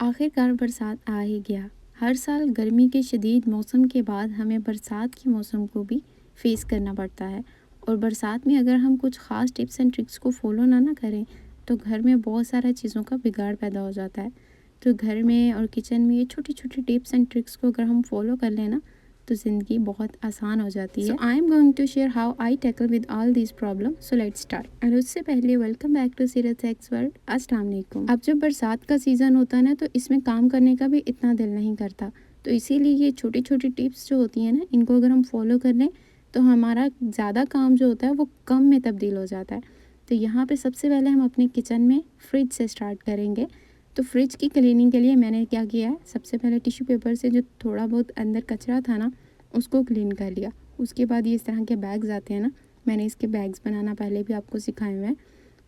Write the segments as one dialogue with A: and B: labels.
A: आखिरकार बरसात आ ही गया। हर साल गर्मी के शदीद मौसम के बाद हमें बरसात के मौसम को भी फेस करना पड़ता है। और बरसात में अगर हम कुछ ख़ास टिप्स एंड ट्रिक्स को फॉलो ना करें तो घर में बहुत सारा चीज़ों का बिगाड़ पैदा हो जाता है। तो घर में और किचन में ये छोटी छोटी टिप्स एंड ट्रिक्स को अगर हम फॉलो कर लें ना तो ज़िंदगी बहुत आसान हो जाती है। So I am going to share how I tackle with all this problem. So let's start. और उससे पहले welcome back to Seerat X world. अस्सलाम वालेकुम। अब जब बरसात का सीज़न होता है ना तो इसमें काम करने का भी इतना दिल नहीं करता। तो इसीलिए ये छोटी छोटी टिप्स जो होती हैं ना इनको अगर हम फॉलो कर लें तो हमारा ज़्यादा काम जो होता है वो कम में तब्दील हो जाता है। तो यहाँ पे सबसे पहले हम अपने किचन में फ्रिज से स्टार्ट करेंगे। तो फ्रिज की क्लीनिंग के लिए मैंने क्या किया है, सबसे पहले टिश्यू पेपर से जो थोड़ा बहुत अंदर कचरा था ना उसको क्लीन कर लिया। उसके बाद ये इस तरह के बैग्स आते हैं ना, मैंने इसके बैग्स बनाना पहले भी आपको सिखाए हुए हैं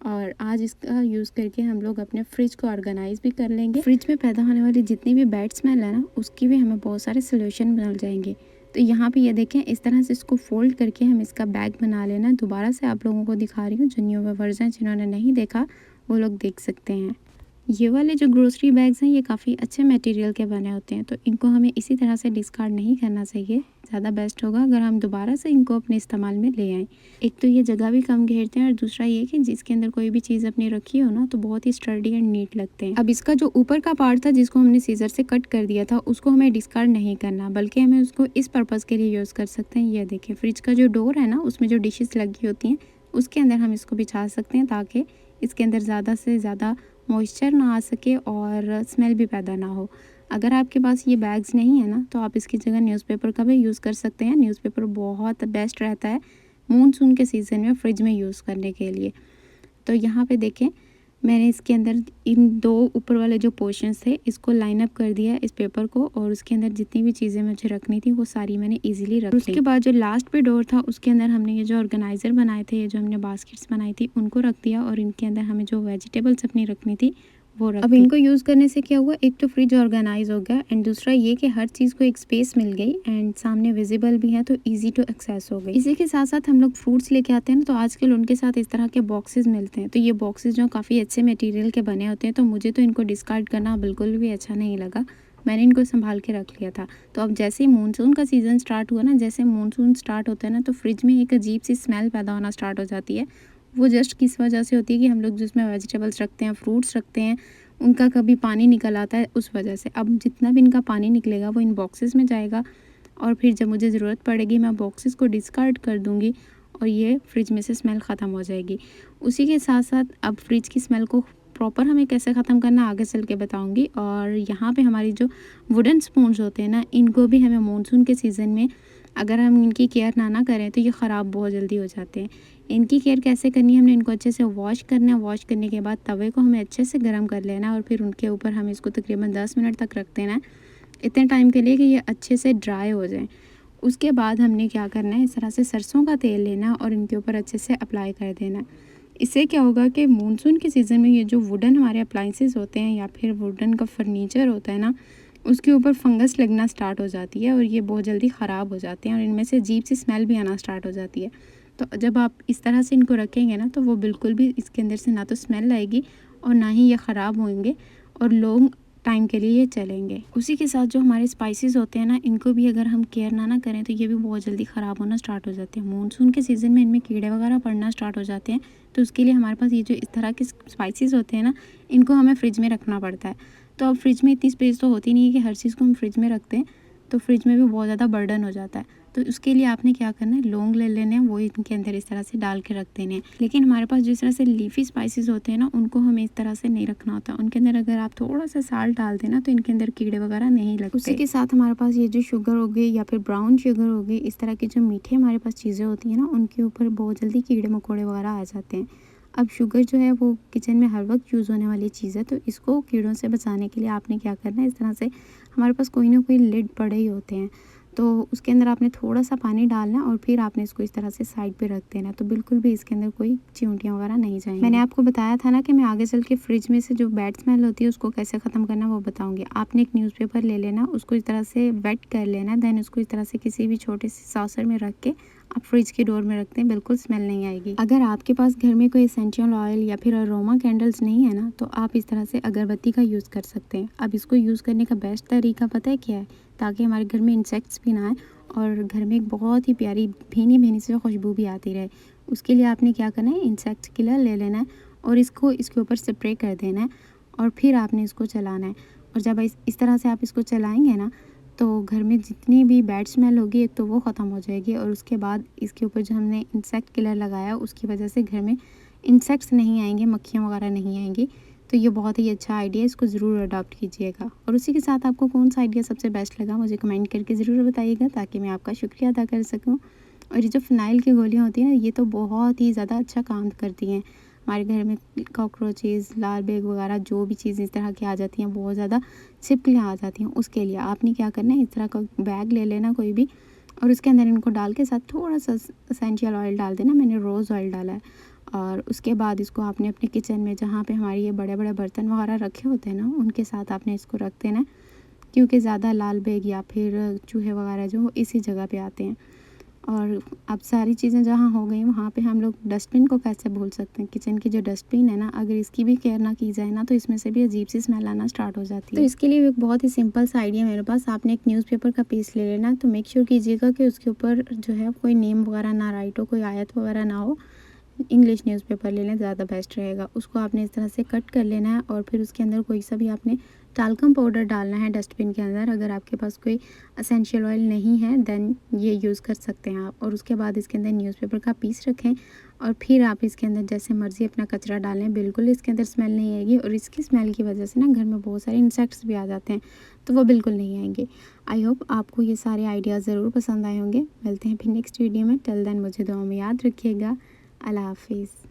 A: और आज इसका यूज़ करके हम लोग अपने फ्रिज को ऑर्गेनाइज भी कर लेंगे। फ्रिज में पैदा होने वाली जितनी भी बैड स्मेल है ना उसकी भी हमें बहुत सारे सोल्यूशन मिल जाएंगे। तो यहाँ पे ये देखें, इस तरह से इसको फोल्ड करके हम इसका बैग बना लेना। दोबारा से आप लोगों को दिखा रही हूँ, जो न्यू वर्जन जिन्होंने नहीं देखा वो लोग देख सकते हैं। ये वाले जो ग्रोसरी बैग्स हैं ये काफ़ी अच्छे मटेरियल के बने होते हैं, तो इनको हमें इसी तरह से डिस्कार्ड नहीं करना चाहिए। ज़्यादा बेस्ट होगा अगर हम दोबारा से इनको अपने इस्तेमाल में ले आएँ। एक तो ये जगह भी कम घेरते हैं और दूसरा ये कि जिसके अंदर कोई भी चीज़ अपनी रखी हो ना तो बहुत ही स्टर्डी एंड नीट लगते हैं। अब इसका जो ऊपर का पार्ट था जिसको हमने सीजर से कट कर दिया था उसको हमें डिस्कार्ड नहीं करना, बल्कि हमें उसको इस पर्पज़ के लिए यूज़ कर सकते हैं। ये देखिए, फ्रिज का जो डोर है ना उसमें जो डिशेस लगी होती हैं उसके अंदर हम इसको बिछा सकते हैं ताकि इसके अंदर ज़्यादा से ज़्यादा मॉइस्चर ना आ सके और स्मेल भी पैदा ना हो। अगर आपके पास ये बैग्स नहीं है ना तो आप इसकी जगह न्यूज़पेपर का भी यूज़ कर सकते हैं। न्यूज़पेपर बहुत बेस्ट रहता है मानसून के सीज़न में फ्रिज में यूज़ करने के लिए। तो यहाँ पे देखें, मैंने इसके अंदर इन दो ऊपर वाले जो पोर्शंस थे इसको लाइन अप कर दिया इस पेपर को, और उसके अंदर जितनी भी चीज़ें मुझे रखनी थी वो सारी मैंने इजीली रख ली। उसके बाद जो लास्ट पे डोर था उसके अंदर हमने ये जो ऑर्गेनाइज़र बनाए थे, ये जो हमने बास्केट्स बनाई थी उनको रख दिया, और इनके अंदर हमें जो वेजिटेबल्स अपनी रखनी थी वो रख। अब इनको यूज़ करने से क्या हुआ, एक तो फ्रिज ऑर्गेनाइज हो गया एंड दूसरा ये कि हर चीज़ को एक स्पेस मिल गई एंड सामने विजिबल भी है तो इजी टू एक्सेस हो गई। इसी के साथ साथ हम लोग फ्रूट्स लेके आते हैं ना तो आजकल उनके साथ इस तरह के बॉक्सेस मिलते हैं। तो ये बॉक्सेस जो काफ़ी अच्छे मटेरियल के बने होते हैं, तो मुझे तो इनको डिस्कार्ड करना बिल्कुल भी अच्छा नहीं लगा। मैंने इनको संभाल के रख लिया था। तो अब जैसे ही मानसून का सीज़न स्टार्ट हुआ ना, जैसे मानसून स्टार्ट होता है ना तो फ्रिज में एक अजीब सी स्मेल पैदा होना स्टार्ट हो जाती है। वो जस्ट किस वजह से होती है कि हम लोग जिसमें वेजिटेबल्स रखते हैं, फ्रूट्स रखते हैं, उनका कभी पानी निकल आता है उस वजह से। अब जितना भी इनका पानी निकलेगा वो इन बॉक्सेस में जाएगा और फिर जब मुझे ज़रूरत पड़ेगी मैं बॉक्सेस को डिस्कार्ड कर दूँगी और ये फ्रिज में से स्मेल ख़त्म हो जाएगी। उसी के साथ साथ अब फ्रिज की स्मेल को प्रॉपर हमें कैसे ख़त्म करना आगे चल के बताऊँगी। और यहाँ पे हमारी जो वुडन स्पून्स होते हैं ना, इनको भी हमें मानसून के सीज़न में अगर हम इनकी केयर ना करें तो ये ख़राब बहुत जल्दी हो जाते हैं। इनकी केयर कैसे करनी है, हमने इनको अच्छे से वॉश करना है। वॉश करने के बाद तवे को हमें अच्छे से गर्म कर लेना है और फिर उनके ऊपर हमें इसको तकरीबन 10 मिनट तक रख देना है, इतने टाइम के लिए कि ये अच्छे से ड्राई हो जाए। उसके बाद हमने क्या करना है, इस तरह से सरसों का तेल लेना है और इनके ऊपर अच्छे से अप्लाई कर देना है। इससे क्या होगा कि मानसून के सीज़न में ये जो वुडन हमारे अप्लाइंसेस होते हैं या फिर वुडन का फर्नीचर होता है ना, उसके ऊपर फंगस लगना स्टार्ट हो जाती है और ये बहुत जल्दी ख़राब हो जाते हैं और इनमें से अजीब सी स्मेल भी आना स्टार्ट हो जाती है। तो जब आप इस तरह से इनको रखेंगे ना तो वो बिल्कुल भी इसके अंदर से ना तो स्मेल आएगी और ना ही ये ख़राब होंगे और लॉन्ग टाइम के लिए ये चलेंगे। उसी के साथ जो हमारे स्पाइसेस होते हैं ना, इनको भी अगर हम केयर ना करें तो ये भी बहुत जल्दी ख़राब होना स्टार्ट हो जाते हैं। मानसून के सीज़न में इनमें कीड़े वगैरह पड़ना स्टार्ट हो जाते हैं, तो उसके लिए हमारे पास ये जो इस तरह के स्पाइसेस होते हैं ना, इनको हमें फ्रिज में रखना पड़ता है। तो अब फ्रिज में इतनी स्पेस तो होती नहीं है कि हर चीज़ को हम फ्रिज में रखते हैं, तो फ्रिज में भी बहुत ज़्यादा बर्डन हो जाता है। तो उसके लिए आपने क्या करना है, लौंग ले लेने हैं, वो इनके अंदर इस तरह से डाल के रख देने हैं। लेकिन हमारे पास जिस तरह से लीफी स्पाइसेस होते हैं ना, उनको हमें इस तरह से नहीं रखना होता। उनके अंदर अगर आप थोड़ा सा साल्ट डाल देना तो इनके अंदर कीड़े वगैरह नहीं लगते। उसी के साथ हमारे पास ये जो शुगर हो गई या फिर ब्राउन शुगर हो गई, इस तरह की जो मीठे हमारे पास चीज़ें होती हैं ना, उनके ऊपर बहुत जल्दी कीड़े मकोड़े वगैरह आ जाते हैं। अब शुगर जो है वो किचन में हर वक्त यूज़ होने वाली चीज़ है, तो इसको कीड़ों से बचाने के लिए आपने क्या करना है, इस तरह से हमारे पास कोई ना कोई लिड पड़े ही होते हैं, तो उसके अंदर आपने थोड़ा सा पानी डालना है और फिर आपने इसको इस तरह से साइड पे रख देना है, तो बिल्कुल भी इसके अंदर कोई चींटियाँ वगैरह नहीं जाएंगी। मैंने आपको बताया था ना कि मैं आगे चल के फ्रिज में से जो बैड स्मेल होती है उसको कैसे ख़त्म करना वो बताऊँगी। आपने एक न्यूज़पेपर ले लेना, उसको इस तरह से वेट कर लेना, देन उसको इस तरह से किसी भी छोटे से सॉसर में रख के आप फ्रिज के डोर में रखते हैं, बिल्कुल स्मेल नहीं आएगी। अगर आपके पास घर में कोई एसेंशियल ऑयल या फिर अरोमा कैंडल्स नहीं है ना, तो आप इस तरह से अगरबत्ती का यूज़ कर सकते हैं। अब इसको यूज़ करने का बेस्ट तरीका पता है क्या है? ताकि हमारे घर में इंसेक्ट्स भी ना आए और घर में एक बहुत ही प्यारी भीनी भीनी सी खुशबू भी आती रहे। उसके लिए आपने क्या करना है, इंसेक्ट किलर ले लेना है और इसको इसके ऊपर स्प्रे कर देना है और फिर आपने इसको चलाना है। और जब इस तरह से आप इसको चलाएंगे ना, तो घर में जितनी भी बैड स्मेल होगी एक तो वो ख़त्म हो जाएगी, और उसके बाद इसके ऊपर जो हमने इंसेक्ट किलर लगाया उसकी वजह से घर में इंसेक्ट्स नहीं आएंगे, मक्खियाँ वगैरह नहीं आएंगी। तो ये बहुत ही अच्छा आइडिया है, इसको ज़रूर अडॉप्ट कीजिएगा। और उसी के साथ आपको कौन सा आइडिया सबसे बेस्ट लगा मुझे कमेंट करके ज़रूर बताइएगा, ताकि मैं आपका शुक्रिया अदा कर सकूँ। और ये जो फ़िनाइल की गोलियाँ होती हैं ना, ये तो बहुत ही ज़्यादा अच्छा काम करती हैं। हमारे घर में कॉकरोचेज़, लाल बेग वगैरह जो भी चीज़ें इस तरह की आ जाती हैं, बहुत ज़्यादा छिपकलियाँ आ जाती हैं, उसके लिए आपने क्या करना है, इस तरह का बैग ले लेना कोई भी, और उसके अंदर इनको डाल के साथ थोड़ा सा एसेंशियल ऑयल डाल देना। मैंने रोज़ ऑयल डाला है। और उसके बाद इसको आपने अपने किचन में, जहाँ पे हमारे ये बड़े बड़े बर्तन वगैरह रखे होते हैं ना, उनके साथ आपने इसको रख देना है, क्योंकि ज़्यादा लाल बेग या फिर चूहे वगैरह जो इसी जगह पे आते हैं। और अब सारी चीज़ें जहाँ हो गई वहाँ पे हम लोग डस्टबिन को कैसे भूल सकते हैं। किचन की जो डस्टबिन है ना, अगर इसकी भी केयर ना की जाए ना, तो इसमें से भी अजीब सी स्मेल आना स्टार्ट हो जाती है। तो इसके लिए एक बहुत ही सिंपल सा आइडिया मेरे पास। आपने एक न्यूज़पेपर का पीस ले लेना, तो मेक श्योर कीजिएगा कि उसके ऊपर जो है कोई नेम वगैरह ना राइट हो, कोई आयत वगैरह ना हो। इंग्लिश न्यूज़पेपर ले लें, ज़्यादा बेस्ट रहेगा। उसको आपने इस तरह से कट कर लेना है और फिर उसके अंदर कोई सा भी आपने टाल्कम पाउडर डालना है डस्टबिन के अंदर। अगर आपके पास कोई एसेंशियल ऑयल नहीं है देन ये यूज़ कर सकते हैं आप। और उसके बाद इसके अंदर न्यूज़पेपर का पीस रखें और फिर आप इसके अंदर जैसे मर्ज़ी अपना कचरा डालें, बिल्कुल इसके अंदर स्मेल नहीं आएगी। और इसकी स्मेल की वजह से ना घर में बहुत सारे इंसेक्ट्स भी आ जाते हैं, तो वो बिल्कुल नहीं आएंगे। आई होप आपको ये सारे आइडियाज़ ज़रूर पसंद आए होंगे। मिलते हैं फिर नेक्स्ट वीडियो में। टिल देन मुझे दुआ में याद रखिएगा। अल्लाह हाफिज़।